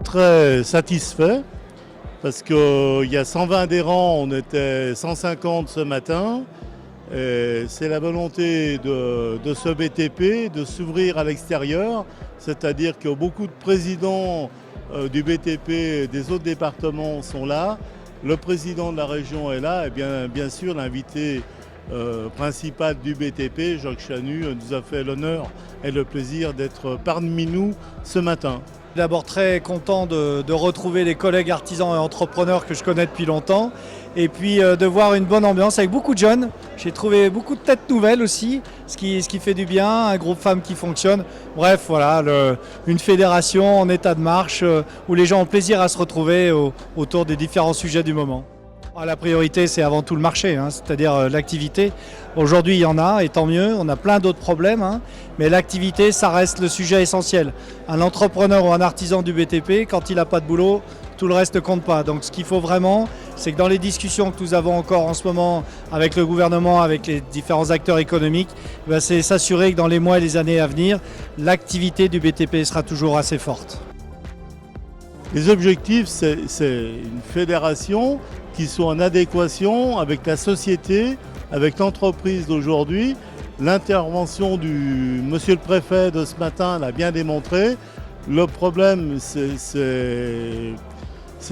Très satisfait parce qu'il y a 120 adhérents, on était 150 ce matin. C'est la volonté de ce BTP de s'ouvrir à l'extérieur, c'est-à-dire que beaucoup de présidents du BTP des autres départements sont là. Le président de la région est là et bien sûr l'invité principal du BTP, Jacques Chanu, nous a fait l'honneur et le plaisir d'être parmi nous ce matin. D'abord très content de retrouver les collègues artisans et entrepreneurs que je connais depuis longtemps et puis de voir une bonne ambiance avec beaucoup de jeunes. J'ai trouvé beaucoup de têtes nouvelles aussi, ce qui fait du bien, un groupe femmes qui fonctionne. Bref, voilà, une fédération en état de marche où les gens ont plaisir à se retrouver autour des différents sujets du moment. La priorité, c'est avant tout le marché, c'est-à-dire l'activité. Aujourd'hui, il y en a, et tant mieux, on a plein d'autres problèmes, mais l'activité, ça reste le sujet essentiel. Un entrepreneur ou un artisan du BTP, quand il n'a pas de boulot, tout le reste ne compte pas. Donc ce qu'il faut vraiment, c'est que dans les discussions que nous avons encore en ce moment avec le gouvernement, avec les différents acteurs économiques, c'est s'assurer que dans les mois et les années à venir, l'activité du BTP sera toujours assez forte. Les objectifs, c'est une fédération qui soit en adéquation avec la société, avec l'entreprise d'aujourd'hui. L'intervention du monsieur le préfet de ce matin l'a bien démontré. Le problème, c'est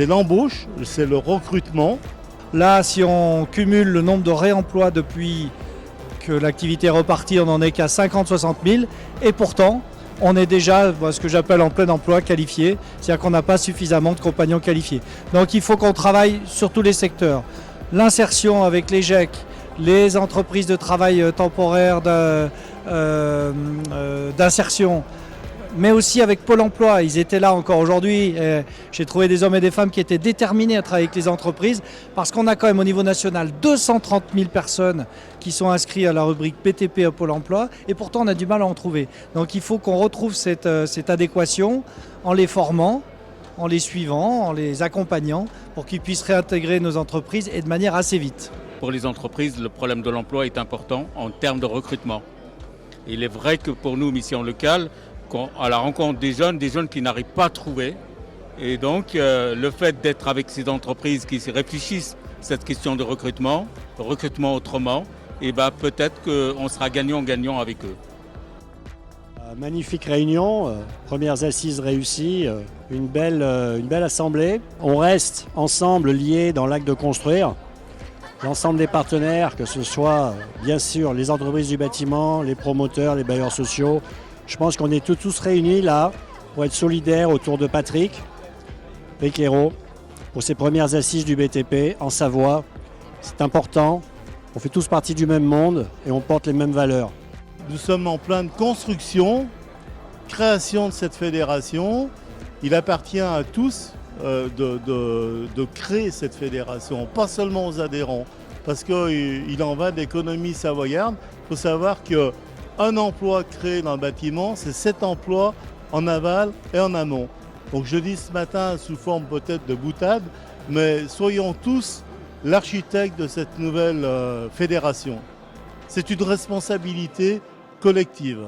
l'embauche, c'est le recrutement. Là, si on cumule le nombre de réemplois depuis que l'activité est repartie, on n'en est qu'à 50-60 000. Et pourtant, on est déjà ce que j'appelle en plein emploi qualifié, c'est-à-dire qu'on n'a pas suffisamment de compagnons qualifiés. Donc il faut qu'on travaille sur tous les secteurs. L'insertion avec les GEC, les entreprises de travail temporaire d'insertion, mais aussi avec Pôle emploi. Ils étaient là encore aujourd'hui. J'ai trouvé des hommes et des femmes qui étaient déterminés à travailler avec les entreprises parce qu'on a quand même au niveau national 230 000 personnes qui sont inscrites à la rubrique BTP à Pôle emploi et pourtant on a du mal à en trouver. Donc il faut qu'on retrouve cette adéquation en les formant, en les suivant, en les accompagnant pour qu'ils puissent réintégrer nos entreprises et de manière assez vite. Pour les entreprises, le problème de l'emploi est important en termes de recrutement. Il est vrai que pour nous, mission locale, à la rencontre des jeunes qui n'arrivent pas à trouver. Et donc, le fait d'être avec ces entreprises qui réfléchissent à cette question de recrutement autrement, et peut-être qu'on sera gagnant-gagnant avec eux. Magnifique réunion, premières assises réussies, une belle assemblée. On reste ensemble liés dans l'acte de construire. L'ensemble des partenaires, que ce soit bien sûr les entreprises du bâtiment, les promoteurs, les bailleurs sociaux. Je pense qu'on est tous réunis là pour être solidaires autour de Patrick Péquero pour ses premières assises du BTP en Savoie. C'est important, on fait tous partie du même monde et on porte les mêmes valeurs. Nous sommes en pleine construction, création de cette fédération. Il appartient à tous de créer cette fédération, pas seulement aux adhérents, parce qu'il en va de l'économie savoyarde. Il faut savoir qu'un emploi créé dans le bâtiment, c'est 7 emplois en aval et en amont. Donc je dis ce matin sous forme peut-être de boutade, mais soyons tous l'architecte de cette nouvelle fédération. C'est une responsabilité collective.